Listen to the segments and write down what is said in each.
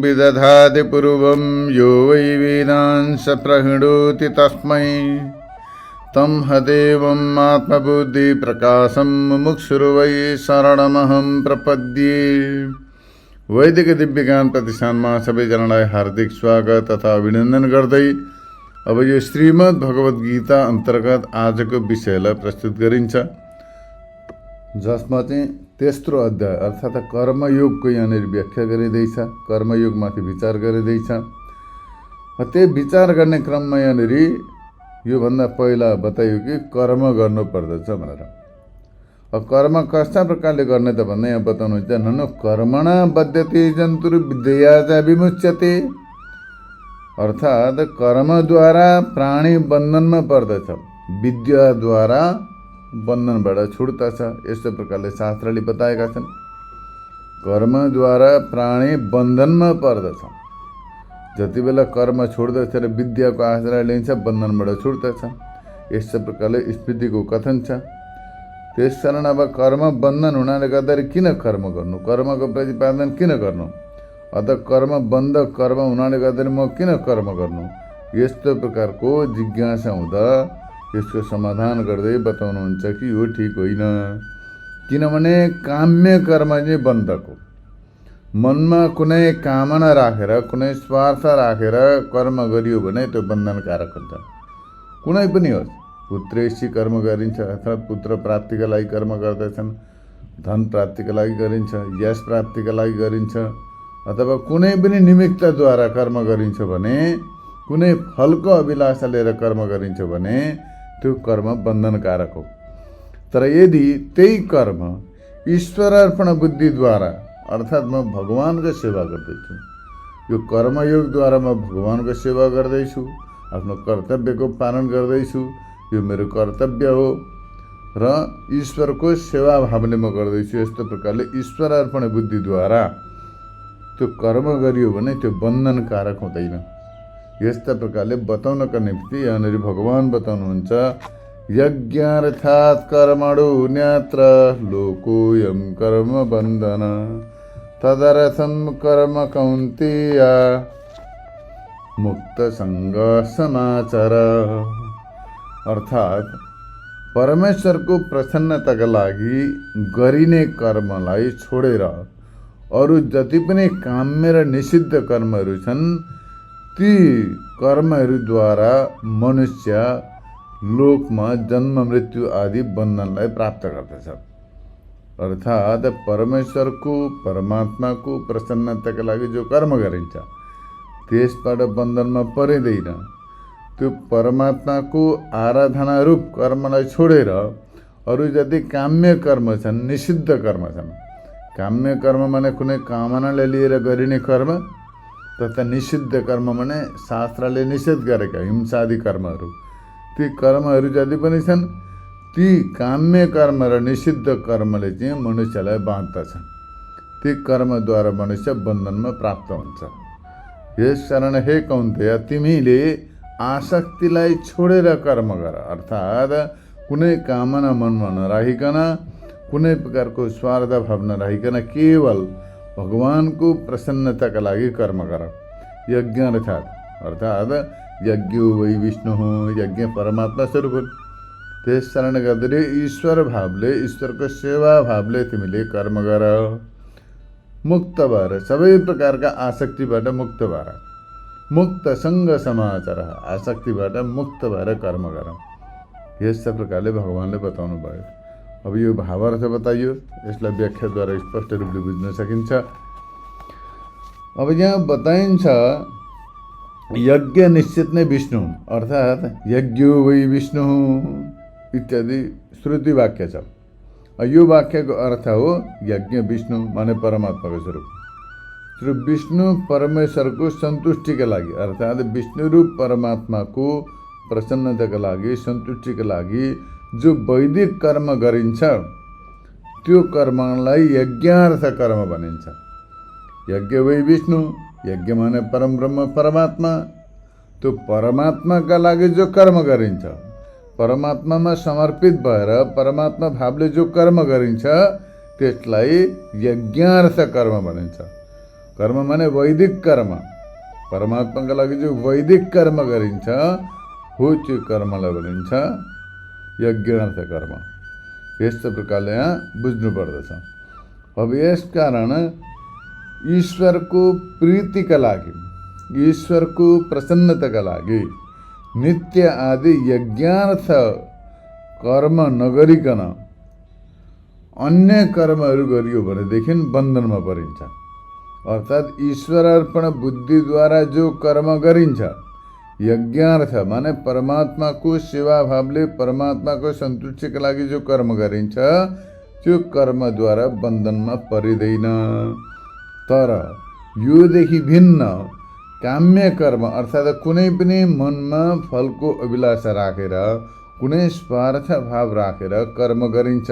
विदधाति पूर्वं यो वै वेदांस प्रहिणोति तस्मै तं हदेवम् आत्मबुद्धिप्रकाशं मुमुक्षुर्वै शरणमहं प्रपद्ये। वैदिक दिव्य ज्ञान प्रतिष्ठानमा सबैजनालाई हार्दिक स्वागत तथा अभिनन्दन गर्दै अब यो श्रीमद् भगवत गीता अन्तर्गत आजको विषयलाई प्रस्तुत गरिन्छ, जसमा चाहिँ तेस्रो अध्याय अर्थात् कर्मयोगको यहाँनिर व्याख्या गरिँदैछ, कर्मयोगमाथि विचार गरिँदैछ। त्यही विचार गर्ने क्रममा यहाँनिर योभन्दा पहिला बताइयो कि कर्म गर्नुपर्दछ भनेर। कर्म कस्ता प्रकारले गर्ने त भन्दा यहाँ बताउनुहुन्छ, ननु कर्मणा बध्यते जन्तुर विद्या च विमुच्यते। अर्थात् कर्मद्वारा प्राणी बन्धनमा पर्दछ, विद्याद्वारा बन्धनबाट छुट्दछ। यस्तो प्रकारले शास्त्रले बताएका छन्। कर्मद्वारा प्राणी बन्धनमा पर्दछ। जति बेला कर्म छोड्दछ र विद्याको आश्रय लिन्छ बन्धनबाट छुट्दछ। यस्तो प्रकारले स्मृतिको कथन छ। त्यसकारण अब कर्म बन्धन हुनाले गर्दाखेरि किन कर्म गर्नु, कर्मको प्रतिपादन किन गर्नु, अथवा कर्म बन्ध कर्म हुनाले गर्दाखेरि म किन कर्म गर्नु, यस्तो प्रकारको जिज्ञासा हुँदा यसको समाधान गर्दै बताउनुहुन्छ कि यो ठिक होइन। किनभने काम्य कर्म चाहिँ बन्धको, मनमा कुनै कामना राखेर कुनै स्वार्थ राखेर कर्म गरियो भने त्यो बन्धनकारक हुन्छ। कुनै पनि होस्, पुत्रेसी कर्म गरिन्छ अर्थात् पुत्र प्राप्तिका लागि कर्म गर्दछन्, धन प्राप्तिका लागि गरिन्छ, यश प्राप्तिका लागि गरिन्छ, अथवा कुनै पनि निमित्तद्वारा कर्म गरिन्छ भने, कुनै फलको अभिलाषा लिएर कर्म गरिन्छ भने त्यो कर्म बन्धनकारक हो। तर यदि त्यही कर्म ईश्वर अर्पण बुद्धिद्वारा अर्थात् म भगवानको सेवा गर्दैछु, यो कर्मयोगद्वारा म भगवानको सेवा गर्दैछु, आफ्नो कर्तव्यको पालन गर्दैछु, यो मेरो कर्तव्य हो र ईश्वरको सेवा भावले म गर्दैछु, यस्तो प्रकारले ईश्वर अर्पण बुद्धिद्वारा त्यो कर्म गरियो भने त्यो बन्धनकारक हुँदैन। यस्ता प्रकारले बताउनका निम्ति यहाँनिर भगवान बताउनुहुन्छ, यज्ञार्थात् कर्मणो न्यत्र लोकोऽयं कर्म बन्धन तदर्थं कर्म कौन्तेय मुक्त संग समाचार। अर्थात् परमेश्वरको प्रसन्नताका लागि गरिने कर्मलाई छोडेर अरू जति पनि काम्य र निषिद्ध कर्महरू छन् ती कर्महरूद्वारा मनुष्य लोकमा जन्म मृत्यु आदि बन्धनलाई प्राप्त गर्दछ। अर्थात् परमेश्वरको परमात्माको प्रसन्नताका लागि जो कर्म गरिन्छ त्यसबाट बन्धनमा परिँदैन। त्यो परमात्माको आराधना रूप कर्मलाई छोडेर अरू जति काम्य कर्म छन्, निषिद्ध कर्म छन्, काम्य कर्म माने कुनै कामनाले लिएर गरिने कर्म, तथा निषिद्ध कर्म माने शास्त्रले निषेध गरेका हिंसादि कर्महरू, ती कर्महरू जति पनि छन् ती काम्य कर्म र निषिद्ध कर्मले चाहिँ मनुष्यलाई बाँध्दछन्। ती कर्मद्वारा मनुष्य बन्धनमा प्राप्त हुन्छ। यसकारण हे कौन्तेय, तिमीले आसक्तिलाई छोडेर कर्म गर। अर्थात् कुनै कामना मनमा नराखिकन, कुनै प्रकारको स्वार्थ भाव नराखिकन केवल भगवानको प्रसन्नताका लागि कर्म गर। यज्ञ अर्थात् यज्ञो वै विष्णु, यज्ञ परमात्मा स्वरूप हुन्। त्यसकारण गर्दाखेरि ईश्वर भावले, ईश्वरको सेवा भावले तिमीले कर्म गर। मुक्त भएर, सबै प्रकारका आसक्तिबाट मुक्त भएर, मुक्त सङ्ग समाचार, आसक्तिबाट मुक्त भएर कर्म गर। यस्ता प्रकारले भगवानले बताउनु भयो। अब यो भावार्थ बताइयो, यसलाई व्याख्याद्वारा स्पष्ट रूपले बुझ्न सकिन्छ। अब यहाँ बताइन्छ यज्ञ निश्चित नै विष्णु, अर्थात् यज्ञो वै विष्णु इत्यादि श्रुति वाक्य छ। यो वाक्यको अर्थ हो यज्ञ विष्णु माने परमात्माको स्वरूप। श्री विष्णु परमेश्वरको सन्तुष्टिका लागि अर्थात् विष्णु रूप परमात्माको प्रसन्नताका लागि, सन्तुष्टिका लागि जो वैदिक कर्म गरिन्छ त्यो कर्मलाई यज्ञार्थ कर्म भनिन्छ। यज्ञ वै विष्णु, यज्ञ माने परम ब्रह्म परमात्मा, त्यो परमात्माका लागि जो कर्म गरिन्छ, परमात्मामा समर्पित भएर परमात्मा भावले जो कर्म गरिन्छ त्यसलाई यज्ञार्थ कर्म भनिन्छ। कर्म माने वैदिक कर्म, परमात्माका लागि जो वैदिक कर्म गरिन्छ हो त्यो कर्मलाई भनिन्छ यज्ञार्थ कर्म। यस्तो प्रकारले यहाँ बुझ्नु पर्दछ। अब यस कारण ईश्वरको प्रीतिका लागि, ईश्वरको प्रसन्नताका लागि नित्य आदि यज्ञार्थ कर्म नगरिकन अन्य कर्महरू गरियो भनेदेखि बन्धनमा परिन्छ। अर्थात् ईश्वर अर्पण बुद्धिद्वारा जो कर्म गरिन्छ, यज्ञार्थ माने परमात्माको सेवा भावले परमात्माको सन्तुष्टिका लागि जो कर्म गरिन्छ त्यो कर्मद्वारा बन्धनमा परिँदैन। तर योदेखि भिन्न काम्य कर्म अर्थात् कुनै पनि मनमा फलको अभिलाषा राखेर, कुनै स्वार्थ भाव राखेर कर्म गरिन्छ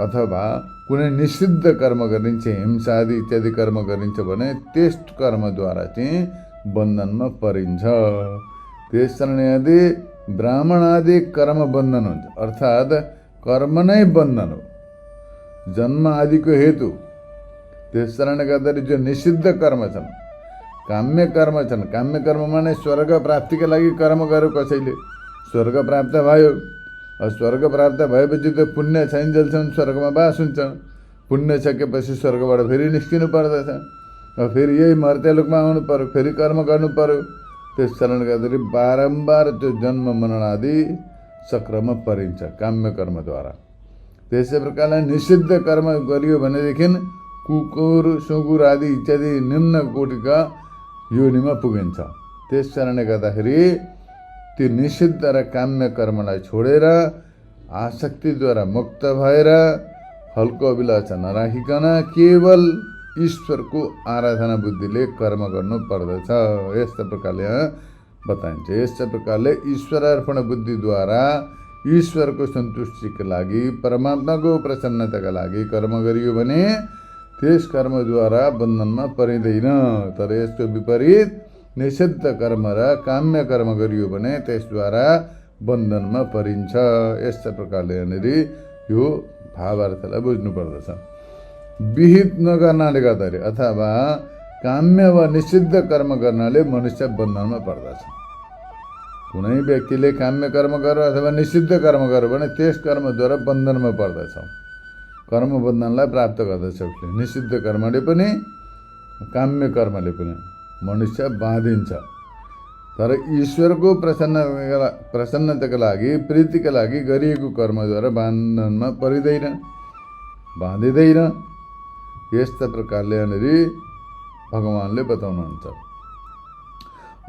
अथवा कुनै निषिद्ध कर्म गरिन्छ, हिंसा आदि इत्यादि कर्म गरिन्छ भने त्यस कर्मद्वारा चाहिँ बन्धनमा परिन्छ। त्यसकारण यदि ब्राह्मण आदि कर्म बन्धन हुन्छ, अर्थात् कर्म नै बन्धन हो, जन्म आदिको हेतु। त्यस कारणले गर्दाखेरि जो निषिद्ध कर्म छन्, काम्य कर्म छन्, काम्य कर्म माने स्वर्ग प्राप्तिका लागि कर्म गर्यो कसैले, स्वर्ग प्राप्त भयो। स्वर्ग प्राप्त भएपछि त पुण्य छैन्जेलसम्म स्वर्गमा बास हुन्छ, पुण्य सकेपछि स्वर्गबाट फेरि निस्किनु पर्दछ, फेरि यही मर्त्यलोकमा आउनु पर्यो, फेरि कर्म गर्नु पर्यो। त्यस कारणले गर्दाखेरि बारम्बार त्यो जन्म मरण आदि चक्रमा परिन्छ काम्य कर्मद्वारा। त्यसै प्रकारले निषिद्ध कर्म गरियो भनेदेखि कुकुर सुँगुर आदि इत्यादि निम्न कोटिका योनिमा पुगिन्छ। त्यस कारणले गर्दाखेरि त्यो निषिद्ध र काम्य कर्मलाई छोडेर आसक्तिद्वारा मुक्त भएर फलको अभिलाषा नराखिकन केवल ईश्वरको आराधना बुद्धिले कर्म गर्नु पर्दछ। यस्ता प्रकारले बताइन्छ। यस्ता प्रकारले ईश्वर अर्पण बुद्धिद्वारा ईश्वरको सन्तुष्टिका लागि, परमात्माको प्रसन्नताका लागि कर्म गरियो भने त्यस कर्मद्वारा बन्धनमा परिँदैन। तर यसको विपरीत निषिद्ध कर्म र काम्य कर्म गरियो भने त्यसद्वारा बन्धनमा परिन्छ। यस्ता प्रकारले यहाँनिर यो भावार्थलाई बुझ्नु पर्दछ। विहित नगर्नाले गर्दाखेरि अथवा काम्य वा निषिद्ध कर्म गर्नाले मनुष्य बन्धनमा पर्दछ। कुनै व्यक्तिले काम्य कर्म गर्यो अथवा निषिद्ध कर्म गर्यो भने त्यस कर्मद्वारा बन्धनमा पर्दछ, कर्म बन्धनलाई प्राप्त गर्दछ उसले। निषिद्ध कर्मले पनि काम्य कर्मले पनि मनुष्य बाँधिन्छ। तर ईश्वरको प्रसन्नताका लागि, प्रीतिका लागि गरिएको कर्मद्वारा बन्धनमा परिँदैन, बाँधिँदैन। यस्ता प्रकारले यहाँनिर भगवानले बताउनुहुन्छ।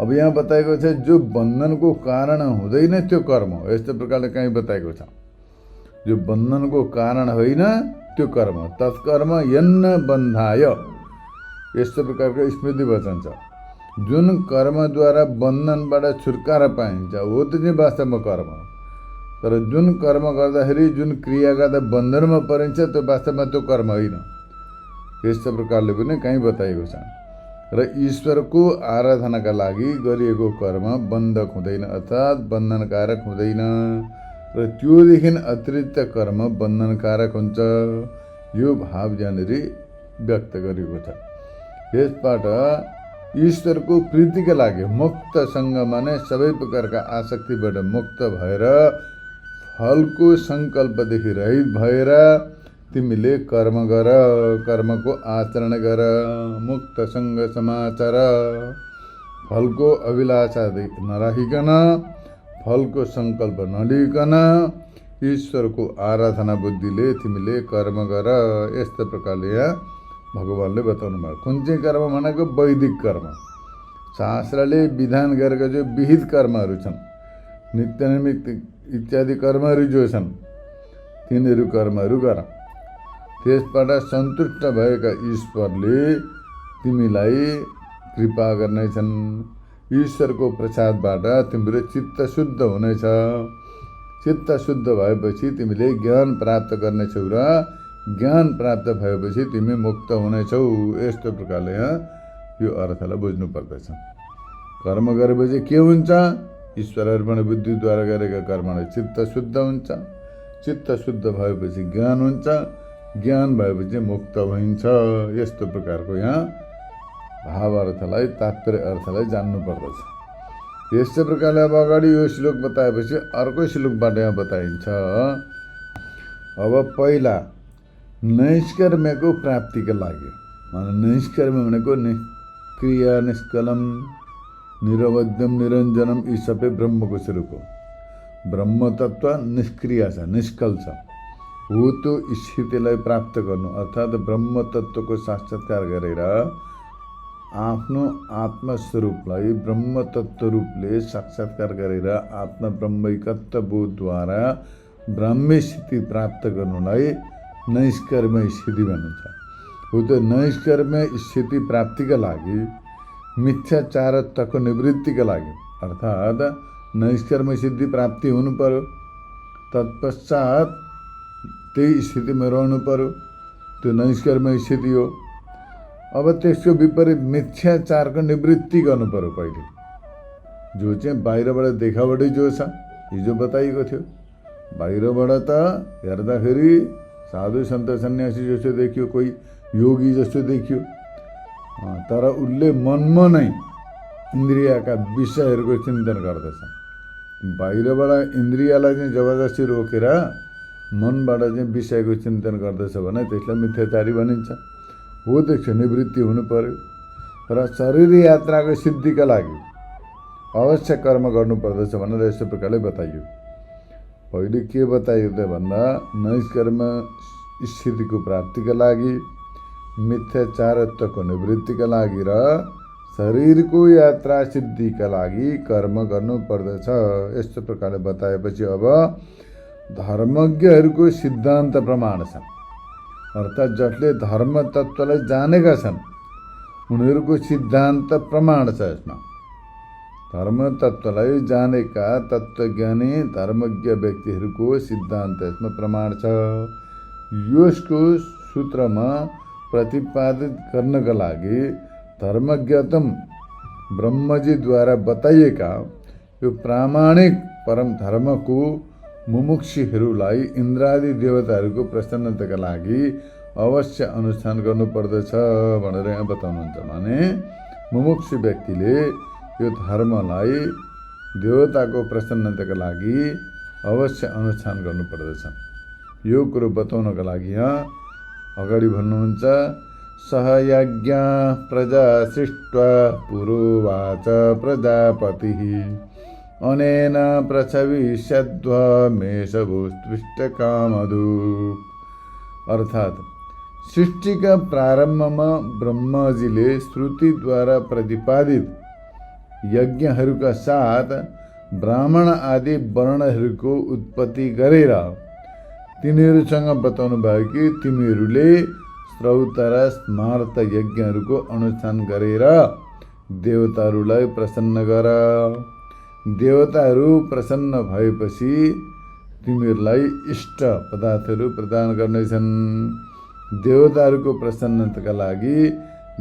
अब यहाँ बताएको छ जो बन्धनको कारण हुँदैन त्यो कर्म हो। यस्तो प्रकारले कहीँ बताएको छ जो बन्धनको कारण होइन त्यो कर्म, तत्कर्म यन्न बन्धाय। यस्तो प्रकारको स्मृति वचन छ। जुन कर्मद्वारा बन्धनबाट छुटकारा पाइन्छ हो त्यो चाहिँ वास्तवमा कर्म हो। तर जुन कर्म गर्दाखेरि, जुन क्रिया गर्दा बन्धनमा परिन्छ त्यो वास्तवमा त्यो कर्म होइन। यस्तो प्रकारले पनि कहीँ बताएको छ। र ईश्वरको आराधनाका लागि गरिएको कर्म बन्धक हुँदैन, अर्थात् बन्धनकारक हुँदैन। र त्योदेखि अतिरिक्त कर्म बन्धनकारक हुन्छ। यो भाव यहाँनिर व्यक्त गरिएको छ। यसबाट ईश्वरको प्रीतिका लागि मुक्तसँग माने सबै प्रकारका आसक्तिबाट मुक्त भएर फलको सङ्कल्पदेखि रहित भएर तिमीले कर्म गर, कर्मको आचरण गर, मुक्तसँग समाचार, फलको अभिलाषा नराखिकन, फलको सङ्कल्प नलिकन ईश्वरको आराधना बुद्धिले तिमीले कर्म गर। यस्तो प्रकारले यहाँ भगवानले बताउनु भयो। कुन चाहिँ कर्म भनेको वैदिक कर्म, शास्त्रले विधान गरेका जो विहित कर्महरू छन्, नित्य नैमित्त इत्यादि कर्महरू जो छन् तिनीहरू कर्महरू गर। त्यसबाट सन्तुष्ट भएका ईश्वरले तिमीलाई कृपा गर्नेछन्। ईश्वरको प्रसादबाट तिम्रो चित्त शुद्ध हुनेछ। चित्त शुद्ध भएपछि तिमीले ज्ञान प्राप्त गर्नेछौ र ज्ञान प्राप्त भएपछि तिमी मुक्त हुनेछौ। यस्तो प्रकारले यो अर्थलाई बुझ्नु पर्दछ। कर्म गरेपछि के हुन्छ? ईश्वर अर्पण बुद्धिद्वारा गरेका कर्मले चित्त शुद्ध हुन्छ। चित्त शुद्ध भएपछि ज्ञान हुन्छ। ज्ञान भएपछि मुक्त भइन्छ। यस्तो प्रकारको यहाँ भाव अर्थलाई तात्पर्य अर्थलाई जान्नु पर्दछ। यस्तै प्रकारले अब अगाडि यो श्लोक बताएपछि अर्को श्लोकबाट यहाँ बताइन्छ। अब पहिला नैष्कर्म्यको प्राप्तिका लागि, नैष्कर्म्य भनेको निष्क्रिय, निष्कलम, निरवध्यम, निरञ्जनम, यी सबै ब्रह्मको स्वरूप हो। ब्रह्म तत्व निष्क्रिय छ, निष्कल छ, हो त्यो स्थितिलाई प्राप्त गर्नु अर्थात् ब्रह्म तत्वको साक्षात्कार गरेर आफ्नो आत्मस्वरूपलाई ब्रह्म तत्व रूपले साक्षात्कार गरेर आत्मा ब्रह्मैकत्व बोधद्वारा ब्राह्मी स्थिति प्राप्त गर्नुलाई नैष्कर्म्य स्थिति भनिन्छ। हो त्यो नैष्कर्म्य स्थिति प्राप्तिका लागि मिथ्याचारत्वको निवृत्तिका लागि अर्थात् नैष्कर्म्य सिद्धि प्राप्ति हुनु पर्यो, तत्पश्चात त्यही स्थितिमा रहनु पर्यो, त्यो नैष्कर्म्य स्थिति हो। अब त्यसको विपरीत मिथ्याचारको निवृत्ति गर्नु पर्यो पहिले, जो चाहिँ बाहिरबाट देखावटी जो छ, हिजो बताइएको थियो। बाहिरबाट त हेर्दाखेरि साधु सन्त सन्यासी जस्तो देखियो, कोही योगी जस्तो देखियो, तर उसले मनमा नै इन्द्रियका विषयहरूको चिन्तन गर्दछ। बाहिरबाट इन्द्रियलाई चाहिँ जबरजस्ती रोकेर मनबाट चाहिँ विषयको चिन्तन गर्दछ भने त्यसलाई मिथ्याचारी भनिन्छ। हो त्यसको निवृत्ति हुनु पर्यो र शरीर यात्राको सिद्धिका लागि अवश्य कर्म गर्नुपर्दछ भनेर यस्तो प्रकारले बताइयो। पहिले के बताइयो त भन्दा नैष्कर्म्य स्थितिको प्राप्तिका लागि, मिथ्याचारत्वको निवृत्तिका लागि र शरीरको यात्रा सिद्धिका लागि कर्म गर्नुपर्दछ। यस्तो प्रकारले बताएपछि अब धर्मज्ञहरूको सिद्धान्त प्रमाण छन्, अर्थात् जसले धर्म तत्त्वलाई जानेका छन् उनीहरूको सिद्धान्त प्रमाण छ। यसमा धर्म तत्त्वलाई जानेका तत्त्वज्ञानी धर्मज्ञ व्यक्तिहरूको सिद्धान्त यसमा प्रमाण छ। यसको सूत्रमा प्रतिपादित गर्नका लागि धर्मज्ञतम ब्रह्मजीद्वारा बताइएका यो प्रामाणिक परम धर्मको मुमुक्षुहरूलाई इन्द्रादि देवताहरूको प्रसन्नताका लागि अवश्य अनुष्ठान गर्नुपर्दछ भनेर यहाँ बताउनुहुन्छ। भने मुमुक्षु व्यक्तिले यो धर्मलाई देवताको प्रसन्नताका लागि अवश्य अनुष्ठान गर्नुपर्दछ। यो कुरो बताउनका लागि यहाँ अगाडि भन्नुहुन्छ, सह यज्ञ प्रजा सृष्ट्वा पुरोवाच प्रजापतिः अनेन प्रच्छविष्यध्वमेषभूस्पृष्टकामधु। अर्थात् सृष्टिका प्रारम्भमा ब्रह्माजीले श्रुतिद्वारा प्रतिपादित यज्ञहरूका साथ ब्राह्मण आदि वर्णहरूको उत्पत्ति गरेर तिनीहरूसँग बताउनु भयो कि तिमीहरूले श्रौत र स्मार्त यज्ञहरूको अनुष्ठान गरेर देवताहरूलाई प्रसन्न गर। देवताहरू प्रसन्न भएपछि तिमीहरूलाई इष्ट पदार्थहरू प्रदान गर्नेछन्। देवताहरूको प्रसन्नताका लागि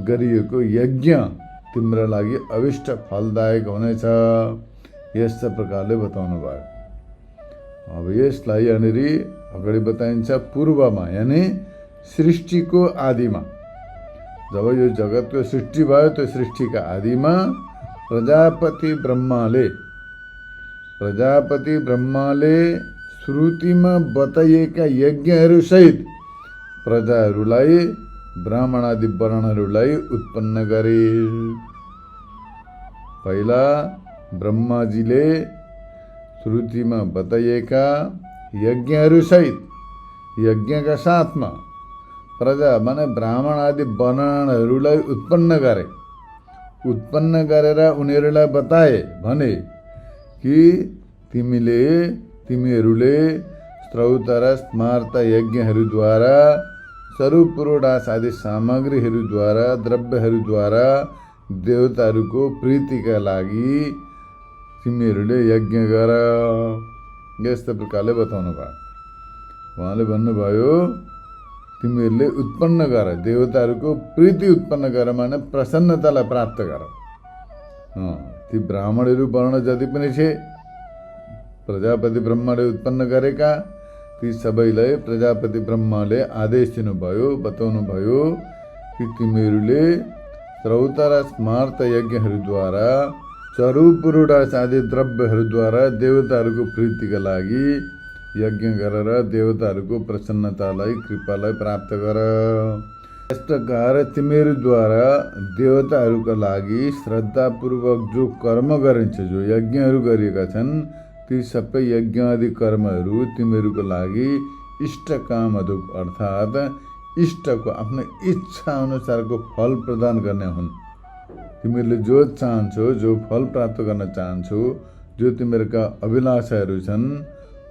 गरिएको यज्ञ तिम्रो लागि अविष्ट फलदायक हुनेछ। यस्तो प्रकारले बताउनु भयो। अब यसलाई यहाँनिर अगाडि बताइन्छ पूर्वमा, यानि सृष्टिको आदिमा। जब यो जगतको सृष्टि भयो त्यो सृष्टिका आदिमा प्रजापति ब्रह्माले श्रुतिमा बताइएका यज्ञहरू सहित प्रजाहरूलाई ब्राह्मण आदि वर्णहरूलाई उत्पन्न गरे। पहिला ब्रह्माजीले श्रुतिमा बताइएका यज्ञहरू सहित, यज्ञका साथमा प्रजा माने ब्राह्मण आदि वर्णहरूलाई उत्पन्न गरे। उत्पन्न गरेर उनीहरूलाई बताए भने कि तिमीहरूले श्रौत र स्मार्त यज्ञहरूद्वारा स्वरूप पुरोडास आदि सामग्रीहरूद्वारा द्रव्यहरूद्वारा देवताहरूको प्रीतिका लागि तिमीहरूले यज्ञ गर। यस्तो प्रकारले बताउनु भयो। उहाँले भन्नुभयो तिमीहरूले उत्पन्न गर, देवताहरूको प्रीति उत्पन्न गर माने प्रसन्नतालाई प्राप्त गर। ती ब्राह्मणहरू वर्ण जति पनि छे प्रजापति ब्रह्माले उत्पन्न गरेका, ती सबैलाई प्रजापति ब्रह्माले आदेश दिनुभयो, बताउनु भयो कि तिमीहरूले श्रौत र स्मार्त यज्ञहरूद्वारा चरु पुरुडास आदि द्रव्यहरूद्वारा देवताहरूको प्रीतिका लागि यज्ञ गरेर देवताहरूको प्रसन्नतालाई कृपालाई प्राप्त गर। यस प्रकार तिमीहरूद्वारा देवताहरूका लागि श्रद्धापूर्वक जो कर्म गरिन्छ, जो यज्ञहरू गरिएका छन्, ती सबै यज्ञ आदि कर्महरू तिमीहरूको लागि इष्टकामहरू अर्थात् इष्टको आफ्नो इच्छा अनुसारको फल प्रदान गर्ने हुन्। तिमीहरूले जो चाहन्छौ, जो फल प्राप्त गर्न चाहन्छौ, जो तिमीहरूका अभिलाषाहरू छन्,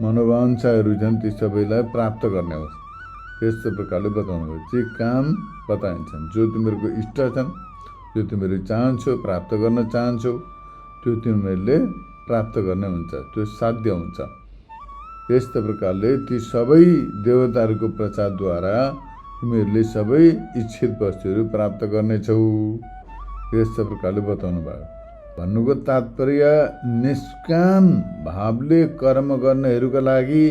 मनोवाञ्छाहरू छन्, ती सबैलाई प्राप्त गर्ने होस्। यस्तो प्रकारले बताउनु भयो। जे काम बताइन्छन्, जो तिमीहरूको इष्ट छन्, जो तिमीहरू चाहन्छौ, प्राप्त गर्न चाहन्छौ, त्यो तिमीहरूले प्राप्त गर्ने हुन्छ, त्यो साध्य हुन्छ। यस्तो प्रकारले ती सबै देवताहरूको प्रसादद्वारा तिमीहरूले सबै इच्छित वस्तुहरू प्राप्त गर्नेछौ। यस्तो प्रकारले बताउनु भयो। भन्नुको तात्पर्य निष्काम भावले कर्म गर्नेहरूका लागि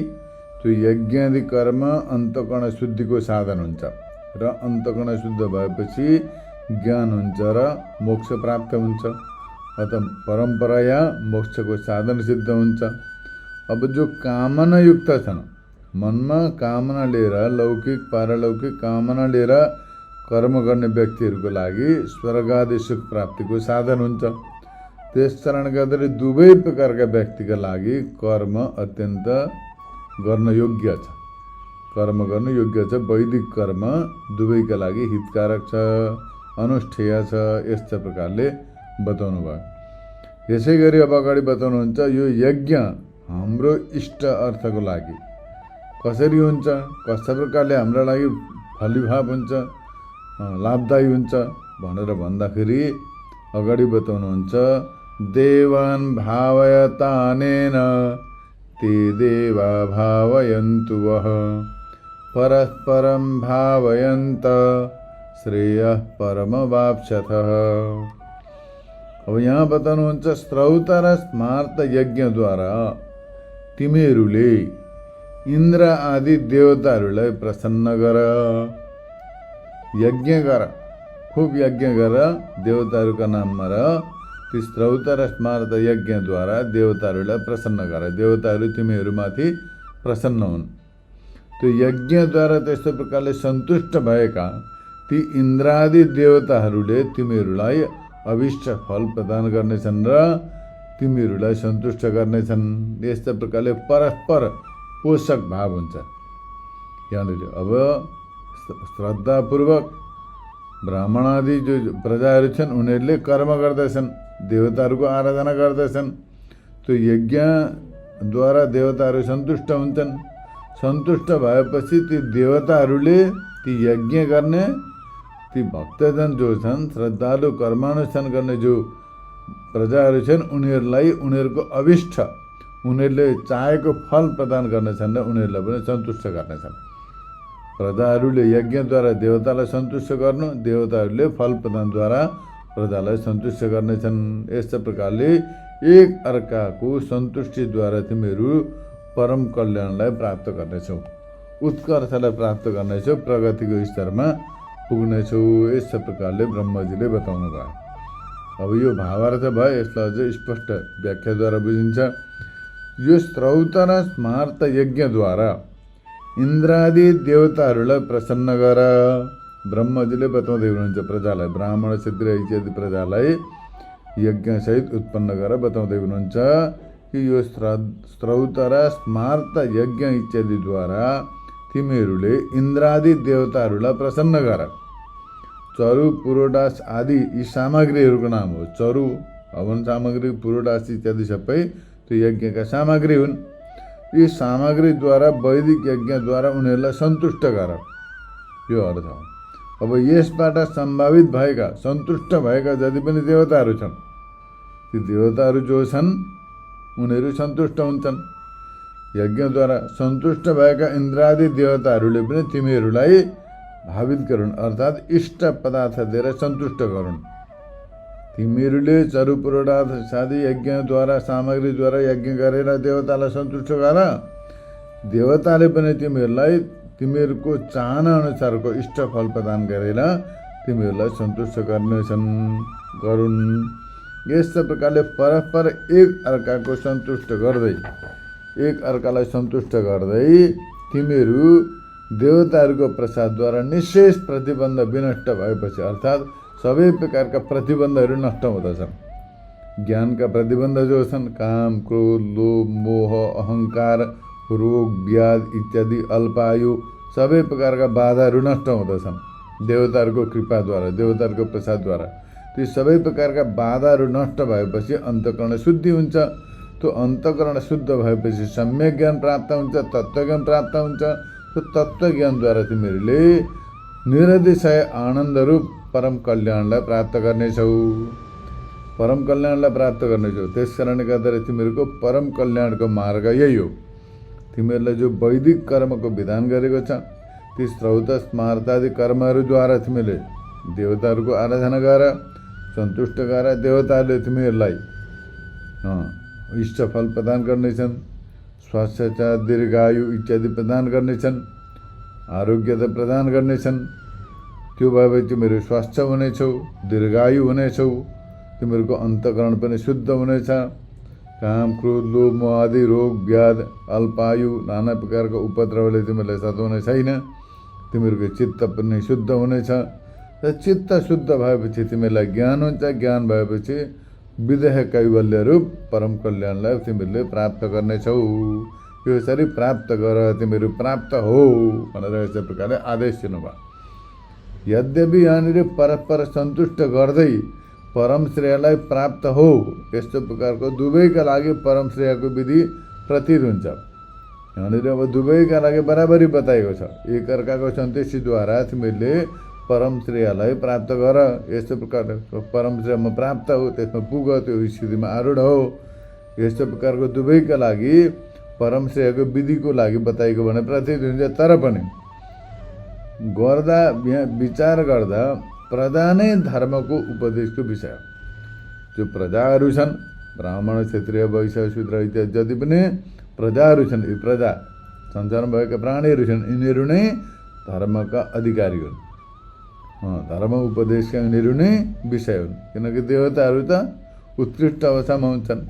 त्यो यज्ञादि कर्म अन्तःकरण शुद्धिको साधन हुन्छ र अन्तःकरण शुद्ध भएपछि ज्ञान हुन्छ र मोक्ष प्राप्त हुन्छ। अत परम्पराया मोक्षको साधन सिद्ध हुन्छ। अब जो कामनायुक्त छन्, मनमा कामना लिएर, लौकिक पारलौकिक कामना लिएर कर्म गर्ने व्यक्तिहरूको लागि स्वर्ग आदि सुख प्राप्तिको साधन हुन्छ। त्यस कारणले गर्दाखेरि दुवै प्रकारका व्यक्तिका लागि कर्म अत्यन्त गर्न योग्य छ। कर्म गर्न योग्य छ। वैदिक कर्म दुवैका लागि हितकारक छ, अनुष्ठेय छ। यस्तो प्रकारले बताउनु भयो। यसै गरी अब अगाडि बताउनुहुन्छ यो यज्ञ हाम्रो इष्ट अर्थको लागि कसरी हुन्छ, कस्ता प्रकारले हाम्रो लागि फलीभाव हुन्छ, लाभदायी हुन्छ भनेर भन्दाखेरि अगाडि बताउनुहुन्छ देवान् भावयतानेन ते देवा भावयन्तु वः परस्परं भावयन्त श्रेयः परमवाप्स्यथः। अब यहाँ बताउनुहुन्छ श्रौत र स्मार्त यज्ञद्वारा तिमीहरूले इन्द्र आदि देवताहरूलाई प्रसन्न गर। यज्ञ गर, खुब यज्ञ गर देवताहरूका नाममा र ती श्रौत र स्मार्त यज्ञद्वारा देवताहरूलाई प्रसन्न गर। देवताहरू तिमीहरूमाथि प्रसन्न हुन्। त्यो यज्ञद्वारा त्यस्तो प्रकारले सन्तुष्ट भएका ती इन्द्रादि देवताहरूले तिमीहरूलाई अभिष्ट फल प्रदान गर्नेछन् र तिमीहरूलाई सन्तुष्ट गर्नेछन्। यस्तो प्रकारले परस्पर पोषक भाव हुन्छ। यहाँनिर अब श्रद्धापूर्वक ब्राह्मण आदि जो प्रजाहरू छन् उनीहरूले कर्म गर्दैछन्, देवताहरूको आराधना गर्दैछन्। त्यो यज्ञद्वारा देवताहरू सन्तुष्ट हुन्छन्। सन्तुष्ट भएपछि ती देवताहरूले ती यज्ञ गर्ने ती भक्तजन जो छन्, श्रद्धालु कर्मानुष्ठान गर्ने जो प्रजाहरू छन्, उनीहरूलाई उनीहरूको अभिष्ट, उनीहरूले चाहेको फल प्रदान गर्नेछन् र उनीहरूलाई पनि सन्तुष्ट गर्नेछन्। प्रजाहरूले यज्ञद्वारा देवतालाई सन्तुष्ट गर्नु, देवताहरूले फल प्रदानद्वारा प्रजालाई सन्तुष्ट गर्नेछन्। यस्तो प्रकारले एक अर्काको सन्तुष्टिद्वारा तिमीहरू परम कल्याणलाई प्राप्त गर्नेछौ, उत्कर्षलाई प्राप्त गर्नेछौ, प्रगतिको स्तरमा पुग्नेछौ। यस प्रकारले ब्रह्मजीले बताउनु भयो। अब यो भावार्थ भयो। यसलाई अझै स्पष्ट व्याख्याद्वारा बुझिन्छ। यो श्रौत र स्मार्त यज्ञद्वारा इन्द्रादि देवताहरूलाई प्रसन्न गर। ब्रह्मजीले बताउँदै हुनुहुन्छ प्रजालाई, ब्राह्मण क्षत्रिय इत्यादि प्रजालाई यज्ञसहित उत्पन्न गरेर बताउँदै हुनुहुन्छ कि यो श्रौत र स्मार्त यज्ञ इत्यादिद्वारा तिमीहरूले इन्द्रादि देवताहरूलाई प्रसन्न गर। चरु पुरोडास आदि यी सामग्रीहरूको नाम हो। चरु हवन सामग्री, पुरोडास इत्यादि सबै त्यो यज्ञका सामग्री हुन्। यी सामग्रीद्वारा वैदिक यज्ञद्वारा उनीहरूलाई सन्तुष्ट गर, यो अर्थ हो। अब यसबाट सम्भावित भएका, सन्तुष्ट भएका जति पनि देवताहरू छन्, ती देवताहरू जो छन् उनीहरू सन्तुष्ट हुन्छन्। यज्ञद्वारा सन्तुष्ट भएका इन्द्रादि देवताहरूले पनि तिमीहरूलाई भावित गरून्, अर्थात् इष्ट पदार्थ दिएर सन्तुष्ट गरून्। तिमीहरूले चरु पुरोडास आदि यज्ञद्वारा सामग्रीद्वारा यज्ञ गरेर देवतालाई सन्तुष्ट गर। देवताले पनि तिमीहरूलाई तिमीहरूको चाहना अनुसारको इष्ट फल प्रदान गरेर तिमीहरूलाई सन्तुष्ट गरून्। यस्तै प्रकारले परस्पर एक अर्कालाई सन्तुष्ट गर्दै तिमीहरू देवताहरूको प्रसादद्वारा निशेष प्रतिबन्ध विनष्ट भएपछि, अर्थात् सबै प्रकारका प्रतिबन्धहरू नष्ट हुँदछन्। ज्ञानका प्रतिबन्ध जो छन्, काम, क्रोध, लोभ, मोह, अहङ्कार, रोग, व्याध इत्यादि अल्पायु सबै प्रकारका बाधाहरू नष्ट हुँदछन् देवताहरूको कृपाद्वारा, देवताहरूको प्रसादद्वारा। ती सबै प्रकारका बाधाहरू नष्ट भएपछि अन्तःकरण शुद्धि हुन्छ। त्यो अन्तःकरण शुद्ध भएपछि सम्यक ज्ञान प्राप्त हुन्छ, तत्त्वज्ञान प्राप्त हुन्छ। त्यो तत्त्वज्ञानद्वारा तिमीहरूले निरतिशय आनन्दरूप परम कल्याणलाई प्राप्त गर्नेछौ। त्यस कारणले गर्दा तिमीहरूको परम कल्याणको मार्ग यही हो। तिमीहरूलाई जो वैदिक कर्मको विधान गरेको छ, ती श्रौत स्मार्तादि कर्महरूद्वारा तिमीले देवताहरूको आराधना गर, सन्तुष्ट गर। देवताहरूले तिमीहरूलाई इष्टफल प्रदान गर्नेछन्, स्वास्थ्य, दीर्घायु इत्यादि प्रदान गर्नेछन्, आरोग्यता प्रदान गर्नेछन्। त्यो भएपछि तिमीहरू स्वस्थ हुनेछौ, दीर्घायु हुनेछौ, तिमीहरूको अन्तःकरण पनि शुद्ध हुनेछ। काम, क्रोध, लोभ, मोह आदि रोग, व्याध, अल्पायु नाना प्रकारको उपद्रवले तिमीलाई सताउने छैन। तिमीहरूको चित्त पनि शुद्ध हुनेछ। र चित्त शुद्ध भएपछि तिमीलाई ज्ञान हुन्छ। ज्ञान भएपछि विदेह कैवल्य रूप परम कल्याणलाई तिमीहरूले प्राप्त गर्नेछौ। यो यसरी प्राप्त गर, तिमीहरू प्राप्त हो भनेर यस्तै प्रकारले आदेश दिनुभयो। यद्यपि यहाँनिर परस्पर सन्तुष्ट गर्दै परम श्रेयलाई प्राप्त हो, यस्तो प्रकारको दुवैका लागि परम श्रेयको विधि प्रतीत हुन्छ। यहाँनिर अब दुवैका लागि बराबरी बताएको छ। एक अर्काको सन्तुष्टिद्वारा तिमीहरूले परम श्रेयलाई प्राप्त गर। यस्तो प्रकारको परम श्रेयमा प्राप्त हो, त्यसमा पुग, त्यो स्थितिमा आरूढ हो। यस्तो प्रकारको दुवैका लागि परम श्रेयको विधिको लागि बताएको भने प्रतीत हुन्छ। तर पनि विचार गर्दा प्रजा नै धर्मको उपदेशको विषय। जो प्रजाहरू छन्, ब्राह्मण, क्षत्रिय, वैश्य, शूद्र इत्यादि जति पनि प्रजाहरू छन्, यी प्रजा संसारमा भएका प्राणीहरू छन्, यिनीहरू नै धर्मका अधिकारी हुन्। धर्म उपदेशका यिनीहरू नै विषय हुन्। किनकि देवताहरू त उत्कृष्ट अवस्थामा हुन्छन्।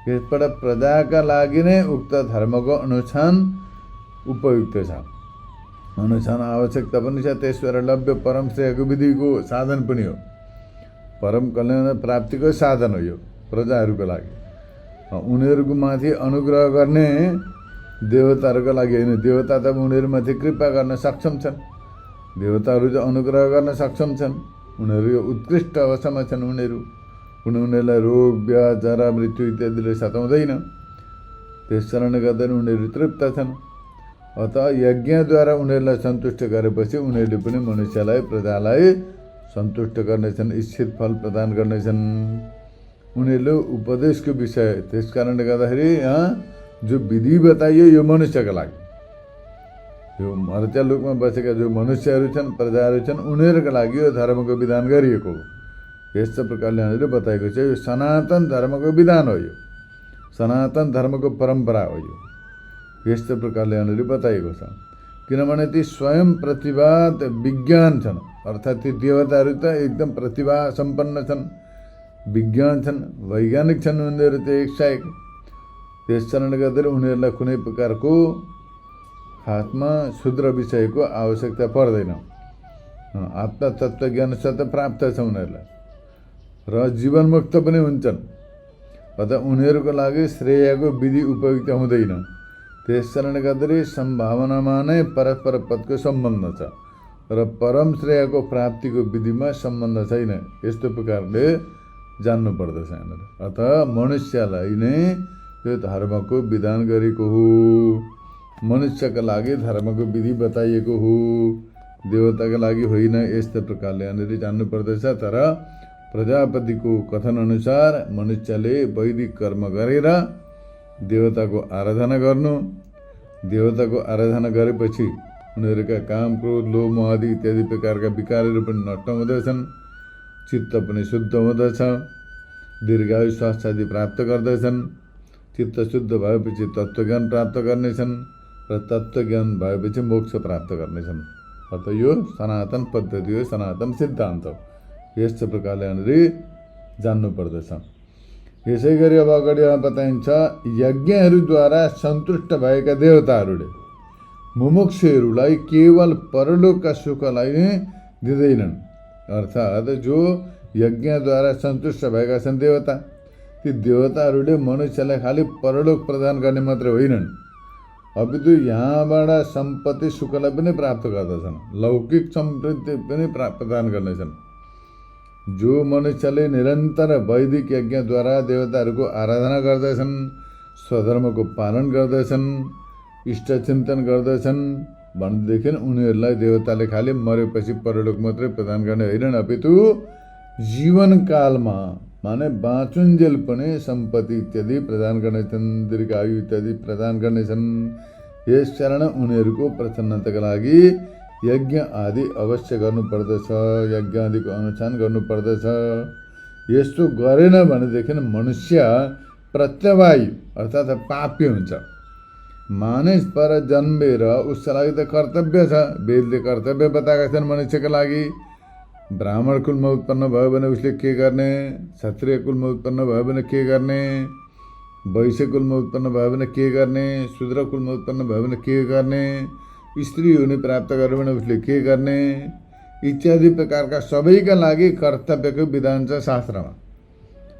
यसबाट प्रजाका लागि नै उक्त धर्मको अनुष्ठान उपयुक्त छ, अनुष्ठान आवश्यकता पनि छ। त्यसबाट लभ्य परम श्रेयको विधिको साधन पनि हो, परम कल्याण प्राप्तिको साधन हो यो प्रजाहरूको लागि। उनीहरूको माथि अनुग्रह गर्ने देवताहरूको लागि होइन। देवता त उनीहरूमाथि कृपा गर्न सक्षम छन्। देवताहरू चाहिँ अनुग्रह गर्न सक्षम छन्। उनीहरू उत्कृष्ट अवस्थामा छन्। उनीहरूलाई रोग, व्याध, जरा, मृत्यु इत्यादिले सताउँदैन। त्यस कारणले गर्दा उनीहरू तृप्त छन्। अतः यज्ञद्वारा उनीहरूलाई सन्तुष्ट गरेपछि उनीहरूले पनि मनुष्यलाई, प्रजालाई सन्तुष्ट गर्नेछन्, इच्छित फल प्रदान गर्नेछन्। उनीहरूले उपदेशको विषय। त्यस कारणले गर्दाखेरि यहाँ जो विधि बताइयो यो मनुष्यका लागि, यो मर्त्यलोकमा बसेका जो मनुष्यहरू छन्, प्रजाहरू छन्, उनीहरूका लागि यो धर्मको विधान गरिएको हो। यस्तो प्रकारले यहाँनिर बताएको छ। यो सनातन धर्मको विधान हो, यो सनातन धर्मको परम्परा हो। यो यस्तो प्रकारले यहाँनिर बताएको छ। किनभने ती स्वयं प्रतिभात विज्ञान छन्, अर्थात् ती देवताहरू त एकदम प्रतिभा सम्पन्न छन्, विज्ञान छन्, वैज्ञानिक छन्। उनीहरू त एक। त्यस कारणले गर्दा उनीहरूलाई कुनै प्रकारको खासमा शूद्र विषयको आवश्यकता पर्दैन। आत्म तत्त्वज्ञान त प्राप्त छ उनीहरूलाई र जीवनमुक्त पनि हुन्छन्। अतः उनीहरूको लागि श्रेयको विधि उपयुक्त हुँदैन। त्यस कारणले गर्दाखेरि सम्भावनामा नै परस्पर पदको सम्बन्ध छ र परम श्रेयको प्राप्तिको विधिमा सम्बन्ध छैन। यस्तो प्रकारले जान्नु पर्दछ। अतः मनुष्यलाई नै यो धर्मको विधान गरेको हो, मनुष्यका लागि धर्मको विधि बताइएको हो, देवताका लागि होइन। यस्तो प्रकारले यहाँनिर जान्नु पर्दछ। तर प्रजापतिको कथन अनुसार मनुष्यले वैदिक कर्म गरेर देवताको आराधना गर्नु। देवताको आराधना गरेपछि उनीहरूका काम, क्रोध, लोभ, मोह आदि इत्यादि प्रकारका विकारहरू पनि नष्ट हुँदछन्, चित्त पनि शुद्ध हुँदछ, दीर्घायु, स्वास्थ्य आदि प्राप्त गर्दछन्। चित्त शुद्ध भएपछि तत्त्वज्ञान प्राप्त गर्नेछन् र तत्त्वज्ञान भएपछि मोक्ष प्राप्त गर्नेछन्। अर्थात् यो सनातन पद्धति हो, सनातन सिद्धान्त हो। यस्तो प्रकारले यहाँनिर जान्नुपर्दछ। यसै गरी अब अगाडि बताइन्छ, यज्ञहरूद्वारा सन्तुष्ट भएका देवताहरूले मुमुक्षुहरूलाई केवल परलोकका सुखलाई नै दिँदैनन्। अर्थात् जो यज्ञद्वारा सन्तुष्ट भएका छन् देवता, ती देवताहरूले मनुष्यलाई खालि परलोक प्रदान गर्ने मात्रै होइनन्, अपितु यहाँबाट सम्पत्ति सुखलाई पनि प्राप्त गर्दछन्, लौकिक समृद्धि पनि प्रदान गर्नेछन्। जो मनुष्यले निरन्तर वैदिक यज्ञद्वारा देवताहरूको आराधना गर्दछन्, स्वधर्मको पालन गर्दछन्, इष्टचिन्तन गर्दछन् भनेदेखि उनीहरूलाई देवताले खालि मरेपछि परलोक मात्रै प्रदान गर्ने होइनन्, अपितु जीवनकालमा माने बाँचुन्जेल पनि सम्पत्ति इत्यादि प्रदान गर्नेछन्, दीर्घायु इत्यादि प्रदान गर्नेछन्। यसकारण उनीहरूको प्रसन्नताका लागि यज्ञ आदि अवश्य गर्नुपर्दछ, यज्ञ आदिको अनुष्ठान गर्नुपर्दछ। यस्तो गरेन भनेदेखि मनुष्य प्रत्यवायी अर्थात् पापी हुन्छ। मानिस पर जन्मेर उसका लागि त कर्तव्य छ, वेदले कर्तव्य बताएका छन् मनुष्यका लागि। ब्राह्मण कुलमा उत्पन्न भयो भने उसले के गर्ने, क्षत्रिय कुलमा उत्पन्न भयो भने के गर्ने, वैश्य कुलमा उत्पन्न भयो भने के गर्ने, शूद्र कुलमा उत्पन्न भयो भने के गर्ने, स्त्री हुने प्राप्त गर्यो भने उसले के गर्ने, इत्यादि प्रकारका सबैका लागि कर्तव्यको विधान छ शास्त्रमा।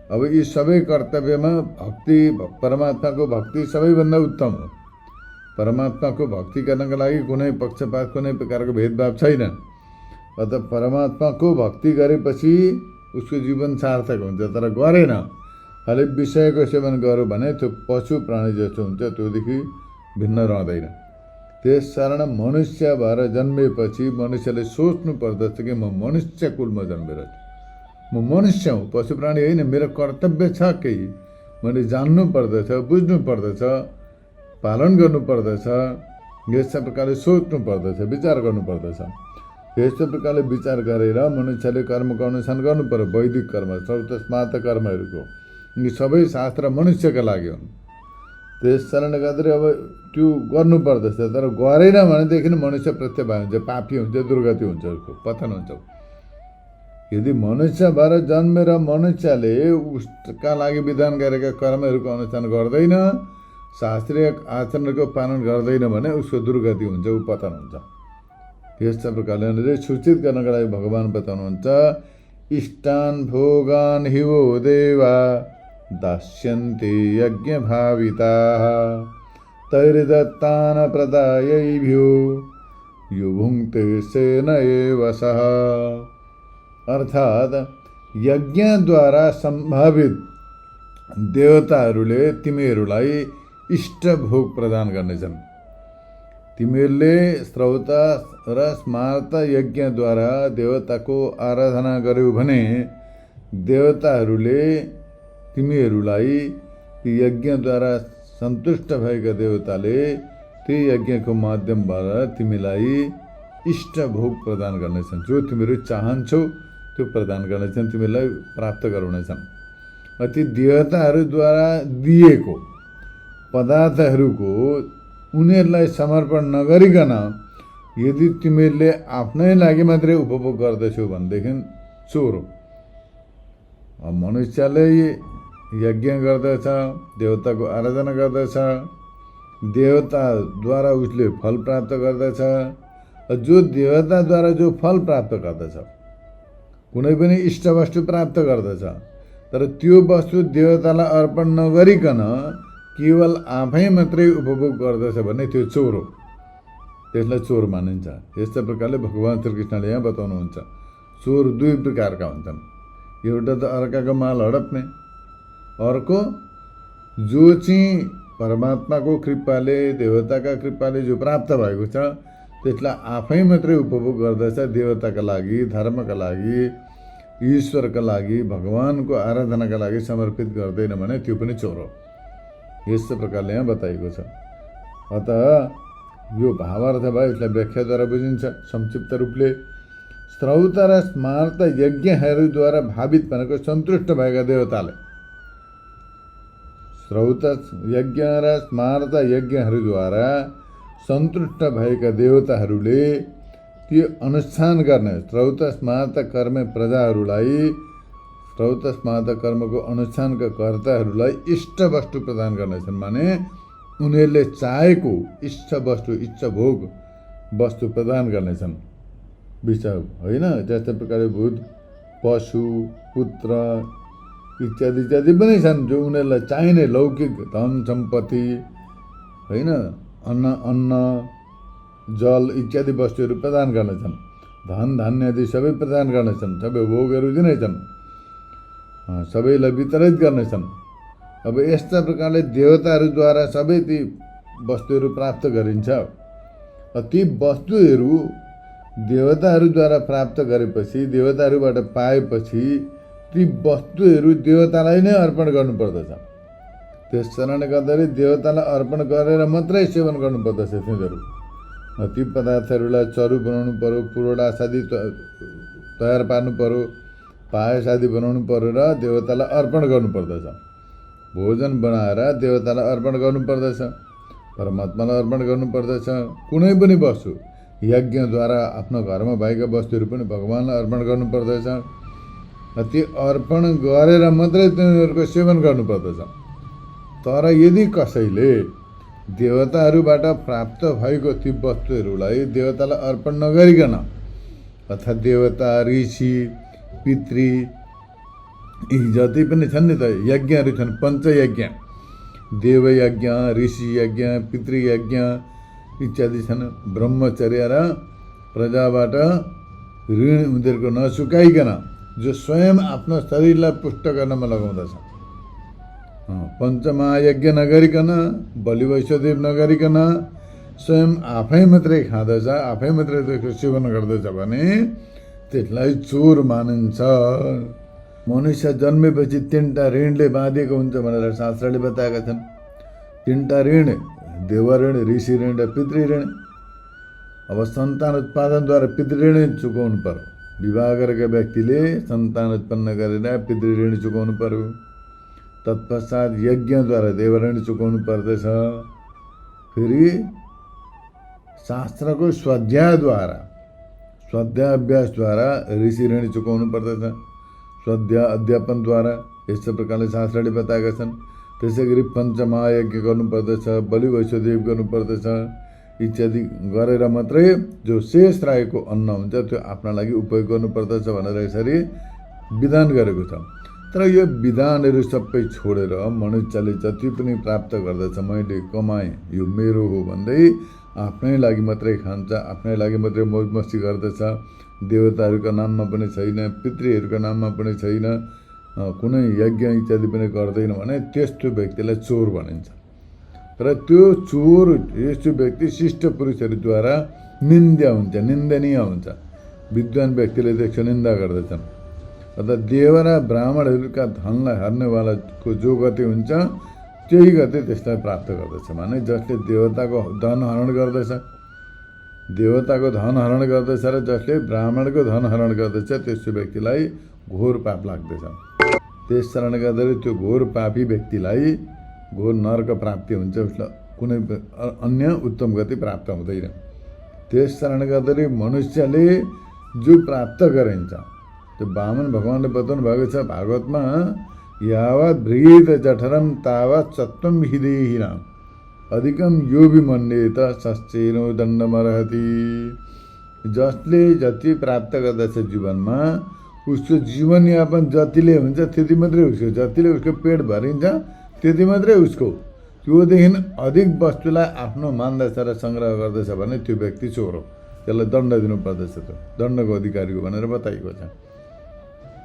अब यी सबै कर्तव्यमा भक्ति, परमात्माको भक्ति सबैभन्दा उत्तम हो। परमात्माको भक्ति गर्नका लागि कुनै पक्षपात, कुनै प्रकारको भेदभाव छैन। अत परमात्माको भक्ति गरेपछि उसको जीवन सार्थक हुन्छ। तर गरेन, खालि विषयको सेवन गर्यो भने त्यो पशु प्राणी जस्तो हुन्छ, त्योदेखि भिन्न रहँदैन। त्यसकारण मनुष्य भएर जन्मेपछि मनुष्यले सोच्नु पर्दछ कि म मनुष्य कुलमा जन्मेर म मनुष्य हुँ, पशु प्राणी होइन, मेरो कर्तव्य छ केही, मैले जान्नु पर्दछ, बुझ्नु पर्दछ, पालन गर्नु पर्दछ। यस्तो प्रकारले सोच्नु पर्दछ, विचार गर्नु पर्दछ। यस्तो प्रकारले विचार गरेर मनुष्यले कर्मको अनुष्ठान गर्नु पर्यो। वैदिक कर्म, स्मृत कर्महरूको यी सबै शास्त्र मनुष्यका लागि हुन्। त्यस कारणले गर्दाखेरि अब त्यो गर्नुपर्दछ। तर गरेन भनेदेखि मनुष्य प्रत्यवाय हुन्छ, पापी हुन्छ, दुर्गति हुन्छ, उसको पतन हुन्छ। यदि मनुष्य भएर जन्मेर मनुष्यले उसका लागि विधान गरेका कर्महरूको अनुष्ठान गर्दैन, शास्त्रीय आचरणको पालन गर्दैन भने उसको दुर्गति हुन्छ, ऊ पतन हुन्छ। यस्तो प्रकारले सूचित गर्नका लागि भगवान बताउनुहुन्छ, इष्टान भोगान हिवो देवा दास्यन्ते यज्ञ भाविताः तैर्दत्तान प्रदायैभ्यो यो भुङ्क्ते सेन एव सः। अर्थात् यज्ञद्वारा सम्भावित देवताहरूले तिमीहरूलाई इष्ट भोग प्रदान गर्नेछन्। तिमीहरूले श्रौत र स्मार्त यज्ञद्वारा देवताको आराधना गर्यौ भने देवताहरूले तिमीहरूलाई यज्ञद्वारा सन्तुष्ट भएका देवताले ती यज्ञको माध्यमबाट तिमीलाई इष्ट भोग प्रदान गर्नेछन्। जो तिमीहरू चाहन्छौ त्यो प्रदान गर्नेछन्, तिमीलाई प्राप्त गराउनेछन्। ती देवताहरूद्वारा दिएको पदार्थहरूको उनीहरूलाई समर्पण नगरिकन यदि तिमीहरूले आफ्नै लागि मात्रै उपभोग गर्दैछौ भनेदेखि चोर हो। मनुष्यले यज्ञ गर्दछ, देवताको आराधना गर्दछ, देवताद्वारा उसले फल प्राप्त गर्दछ। जो देवताद्वारा जो फल प्राप्त गर्दछ, कुनै पनि इष्ट वस्तु प्राप्त गर्दछ, तर त्यो वस्तु देवतालाई अर्पण नगरिकन केवल आफै मात्रै उपभोग गर्दछ भने त्यो चोर हो, त्यसलाई चोर मानिन्छ। यस्तो प्रकारले भगवान श्रीकृष्णले यहाँ बताउनुहुन्छ, चोर दुई प्रकारका हुन्छन्। एउटा त अर्काको माल हडप्ने, अर्को जो चाहिँ परमात्माको कृपाले, देवताका कृपाले जो प्राप्त भएको छ त्यसलाई आफै मात्रै उपभोग गर्दछ, देवताका लागि, धर्मका लागि, ईश्वरका लागि, भगवानको आराधनाका लागि समर्पित गर्दैन भने त्यो पनि चोर हो। यस्तो प्रकारले यहाँ बताइएको छ। अतः यो भावार्थ भयो, यसलाई व्याख्याद्वारा बुझिन्छ संक्षिप्त रूपले। श्रौत र स्मार्त यज्ञहरूद्वारा भावित भनेको सन्तुष्ट भएका देवताले, श्रौत यज्ञ र स्मार्त यज्ञहरूद्वारा सन्तुष्ट भएका देवताहरूले त्यो अनुष्ठान गर्ने श्रौत स्मार्त कर्म प्रजाहरूलाई श्रौत स्मार्त कर्मको अनुष्ठानका कर्ताहरूलाई इष्ट वस्तु प्रदान गर्नेछन्। माने उनीहरूले चाहेको इष्ट वस्तु इच्छा भोग वस्तु प्रदान गर्नेछन्। विषय होइन, जस्तै प्रकारले भूत पशु पुत्र इत्यादि इत्यादि पनि छन् जो उनीहरूलाई चाहिने लौकिक धन सम्पत्ति होइन, अन्न जल इत्यादि वस्तुहरू प्रदान गर्नेछन्। धन धान्य आदि सबै प्रदान गर्नेछन्, सबै भोगहरू दिनेछन्, सबैलाई वितरित गर्नेछन्। अब यस्ता प्रकारले देवताहरूद्वारा सबै ती वस्तुहरू प्राप्त गरिन्छ। ती वस्तुहरू देवताहरूद्वारा प्राप्त गरेपछि, देवताहरूबाट पाएपछि ती वस्तुहरू देवतालाई नै अर्पण गर्नुपर्दछ। त्यस कारणले गर्दाखेरि देवतालाई अर्पण गरेर मात्रै सेवन गर्नुपर्दछ। तिनीहरू ती पदार्थहरूलाई चरु बनाउनु पर्यो, पुरोडास आदि तयार पार्नु पर्यो, पायस आदि बनाउनु पर्यो र देवतालाई अर्पण गर्नुपर्दछ। भोजन बनाएर देवतालाई अर्पण गर्नुपर्दछ, परमात्मालाई अर्पण गर्नुपर्दछ। कुनै पनि वस्तु यज्ञद्वारा आफ्नो घरमा भएका वस्तुहरू पनि भगवान्लाई अर्पण गर्नुपर्दछ। ती अर्पण गरेर मात्रै तिनीहरूको सेवन गर्नुपर्दछ। तर यदि कसैले देवताहरूबाट प्राप्त भएको ती वस्तुहरूलाई देवतालाई अर्पण नगरिकन अर्थात् देवता ऋषि पितृ यी जति पनि छन् नि त यज्ञहरू छन्, पञ्चयज्ञ, देवयज्ञ, ऋषि यज्ञ, पितृयज्ञ इत्यादि छन्। ब्रह्मचर्य र प्रजाबाट ऋण उनीहरूको नचुकाइकन जो स्वयं आफ्नो शरीरलाई पुष्ट गर्नमा लगाउँदछ, पञ्चमहायज्ञ नगरिकन, बलि वैश्वदेव नगरिकन स्वयं आफै मात्रै खाँदछ, आफै मात्रै त्यसको सेवन गर्दछ भने त्यसलाई चोर मानिन्छ। मनुष्य जन्मेपछि 3टा ऋणले बाँधिएको हुन्छ भनेर शास्त्रले बताएका छन्। 3टा ऋण, देव ऋण, ऋषि ऋण र पितृ ऋण। अब सन्तान उत्पादनद्वारा पितृ ऋण चुकाउनु पर्यो। विवाह गरेका व्यक्तिले सन्तान उत्पन्न गरेर पितृ ऋण चुकाउनु पर्यो। तत्पश्चात यज्ञद्वारा देव ऋण चुकाउनु पर्दछ। फेरि शास्त्रको स्वाध्यायद्वारा, स्वाध्यायाभ्यासद्वारा ऋषि ऋण चुकाउनु पर्दछ। स्वाध्याय अध्यापनद्वारा यस्तो प्रकारले शास्त्रले बताएका छन्। त्यसै गरी पञ्चमहायज्ञ गर्नुपर्दछ, बलि वैश्वदेव गर्नुपर्दछ इत्यादि गरेर मात्रै जो शेष रहेको अन्न हुन्छ त्यो आफ्ना लागि उपयोग गर्नुपर्दछ भनेर यसरी विधान गरेको छ। तर यो विधानहरू सबै छोडेर मनुष्यले जति पनि प्राप्त गर्दछ, मैले कमाएँ यो मेरो हो भन्दै आफ्नै लागि मात्रै खान्छ, आफ्नै लागि मात्रै मौज मस्ती गर्दछ। देवताहरूका नाममा पनि छैन, पितृहरूका नाममा पनि छैन, कुनै यज्ञ इत्यादि पनि गर्दैन भने त्यस्तो व्यक्तिलाई चोर भनिन्छ। र त्यो चोर यस्तो व्यक्ति शिष्ट पुरुषहरूद्वारा निन्द्य हुन्छ, निन्दनीय हुन्छ। विद्वान व्यक्तिले त्यसको निन्दा गर्दछन्। अर्थात् देव र ब्राह्मणहरूका धनलाई हर्नेवालाको जो गति हुन्छ त्यही गति त्यसलाई प्राप्त गर्दछ। माने जसले देवताको धन हरण गर्दछ, देवताको धन हरण गर्दछ र जसले ब्राह्मणको धन हरण गर्दछ त्यस्तो व्यक्तिलाई घोर पाप लाग्दछ। त्यस कारणले गर्दाखेरि त्यो घोर पापी व्यक्तिलाई घोर नरक प्राप्ति हुन्छ, उसलाई कुनै अन्य उत्तम गति प्राप्त हुँदैन। त्यस कारणले गर्दाखेरि मनुष्यले जो प्राप्त गरिन्छ त्यो वामन भगवानले बताउनु भएको छ भागवतमा, यावत् भ्रीत जठरम तावत् सत्वम विदेहिना अधिकम यो विमन्येत सश्चेनो दण्डमर्हति। जसले जति प्राप्त गर्दछ जीवनमा उसको जीवनयापन जतिले हुन्छ त्यति मात्रै उसको, जतिले उसको पेट भरिन्छ त्यति मात्रै उसको। त्योदेखि अधिक वस्तुलाई आफ्नो मान्दछ र सङ्ग्रह गर्दछ भने त्यो व्यक्ति चोर हो, त्यसलाई दण्ड दिनुपर्दछ, त्यो दण्डको अधिकारी हो भनेर बताइएको छ।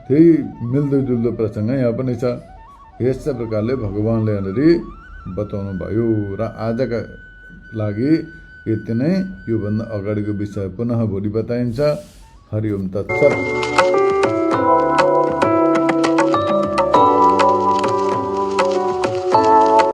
त्यही मिल्दोजुल्दो प्रसङ्ग यहाँ पनि छ। यस्तै प्रकारले भगवान्ले यहाँनिर बताउनु भयो र आजका लागि यति नै। योभन्दा अगाडिको विषय पुनः भोलि बताइन्छ। हरि ओम तत्सत्।